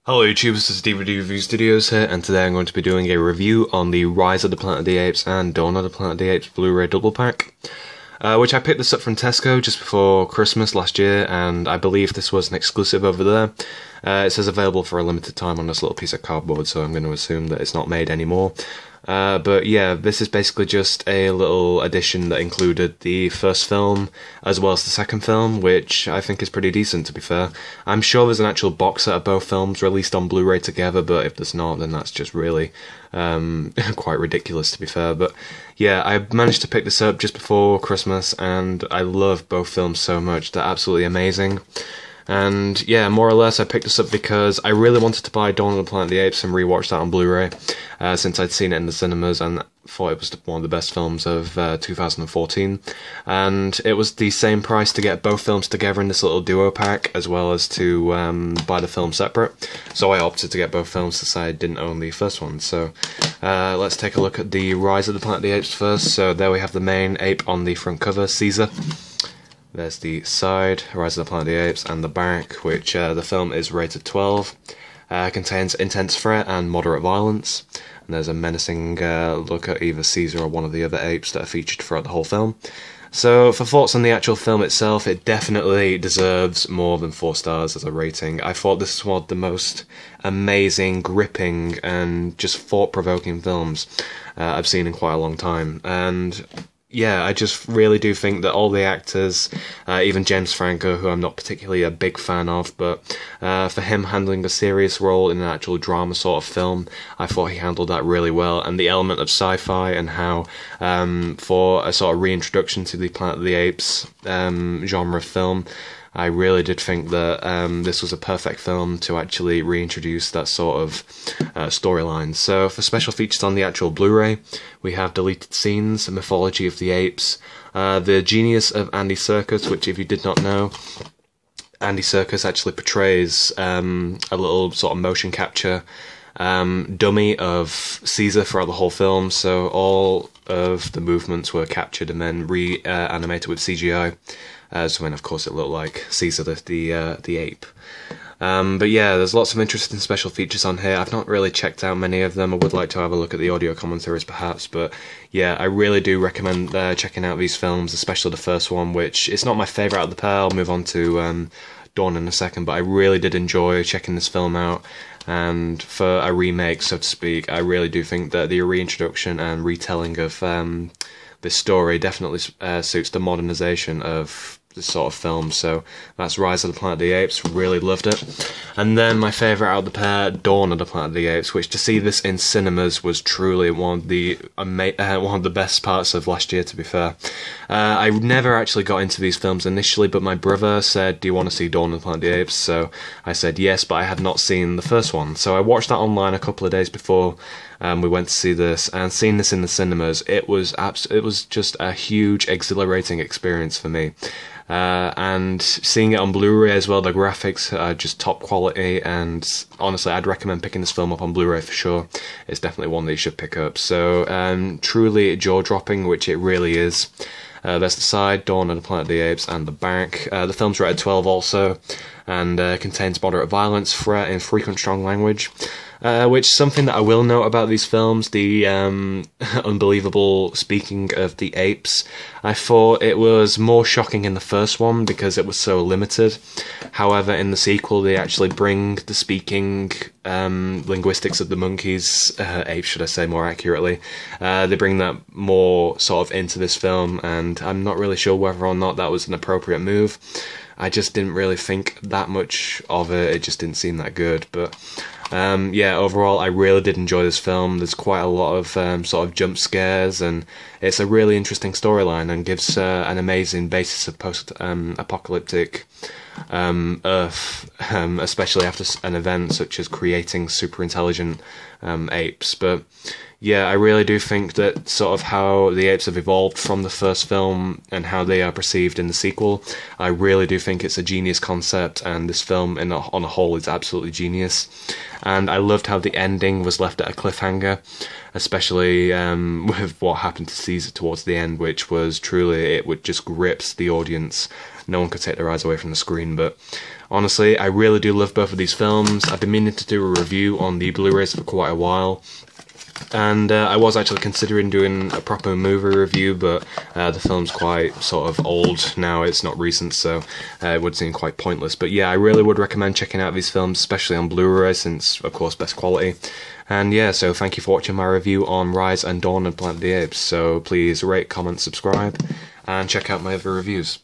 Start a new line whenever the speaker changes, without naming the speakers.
Hello YouTube, this is DVD Review Studios here, and today I'm going to be doing a review on the Rise of the Planet of the Apes and Dawn of the Planet of the Apes Blu-ray double pack, which I picked this up from Tesco just before Christmas last year, and I believe this was an exclusive over there. It says available for a limited time on this little piece of cardboard, so I'm going to assume that it's not made anymore. But yeah, this is basically just a little edition that included the first film as well as the second film, which I think is pretty decent, to be fair. I'm sure there's an actual box set of both films released on Blu-ray together, but if there's not, then that's just really quite ridiculous, to be fair. But yeah, I managed to pick this up just before Christmas, and I love both films so much. They're absolutely amazing. And yeah, more or less I picked this up because I really wanted to buy Dawn of the Planet of the Apes and rewatch that on Blu-ray, since I'd seen it in the cinemas and thought it was one of the best films of 2014. And it was the same price to get both films together in this little duo pack, as well as to buy the film separate. So I opted to get both films since I didn't own the first one. So let's take a look at the Rise of the Planet of the Apes first. So there we have the main ape on the front cover, Caesar. There's the side, Rise of the Planet of the Apes, and the back, which the film is rated 12, contains intense threat and moderate violence, and there's a menacing look at either Caesar or one of the other apes that are featured throughout the whole film. So, for thoughts on the actual film itself, it definitely deserves more than 4 stars as a rating. I thought this was one of the most amazing, gripping, and just thought-provoking films I've seen in quite a long time, and yeah, I just really do think that all the actors, even James Franco, who I'm not particularly a big fan of, but for him handling a serious role in an actual drama sort of film, I thought he handled that really well. And the element of sci-fi and how, for a sort of reintroduction to the Planet of the Apes genre film, I really did think that this was a perfect film to actually reintroduce that sort of storyline. So for special features on the actual Blu-ray, we have deleted scenes, mythology of the apes, the genius of Andy Serkis, which if you did not know, Andy Serkis actually portrays a little sort of motion capture dummy of Caesar throughout the whole film, so all of the movements were captured and then reanimated with CGI. So when, of course, it looked like Caesar the ape. But yeah, there's lots of interesting special features on here. I've not really checked out many of them. I would like to have a look at the audio commentaries, perhaps. But yeah, I really do recommend checking out these films, especially the first one, which is not my favourite out of the pair. I'll move on to Dawn in a second, but I really did enjoy checking this film out. And for a remake, so to speak, I really do think that the reintroduction and retelling of this story definitely suits the modernisation of this sort of film. So that's Rise of the Planet of the Apes, really loved it. And then my favourite out of the pair, Dawn of the Planet of the Apes, which to see this in cinemas was truly one of the best parts of last year, to be fair. I never actually got into these films initially, but my brother said, "Do you want to see Dawn of the Planet of the Apes?" So I said yes, but I had not seen the first one. So I watched that online a couple of days before we went to see this, and seeing this in the cinemas, it was just a huge, exhilarating experience for me. And seeing it on Blu-ray as well, the graphics are just top quality, and honestly, I'd recommend picking this film up on Blu-ray for sure. It's definitely one that you should pick up. So, truly jaw-dropping, which it really is. There's the side, Dawn of the Planet of the Apes, and the back. The film's rated 12 also, and contains moderate violence, threat, and frequent strong language. Which is something that I will note about these films, the unbelievable speaking of the apes. I thought it was more shocking in the first one because it was so limited. However, in the sequel, they actually bring the speaking linguistics of the monkeys, apes should I say more accurately, they bring that more sort of into this film, and I'm not really sure whether or not that was an appropriate move. I just didn't really think that much of it, it just didn't seem that good, but yeah, overall I really did enjoy this film. There's quite a lot of sort of jump scares, and it's a really interesting storyline and gives an amazing basis of post-apocalyptic Earth, especially after an event such as creating super intelligent apes. But yeah, I really do think that sort of how the apes have evolved from the first film and how they are perceived in the sequel, I really do think it's a genius concept, and this film on a whole is absolutely genius. and I loved how the ending was left at a cliffhanger, especially with what happened to Caesar towards the end, which was truly, it would just grips the audience. No one could take their eyes away from the screen. But honestly, I really do love both of these films. I've been meaning to do a review on the Blu-rays for quite a while, and I was actually considering doing a proper movie review, but the film's quite sort of old now, it's not recent, so it would seem quite pointless. But yeah, I really would recommend checking out these films, especially on Blu-ray, since, of course, best quality. And yeah, so thank you for watching my review on Rise and Dawn of the Planet of the Apes. So please rate, comment, subscribe, and check out my other reviews.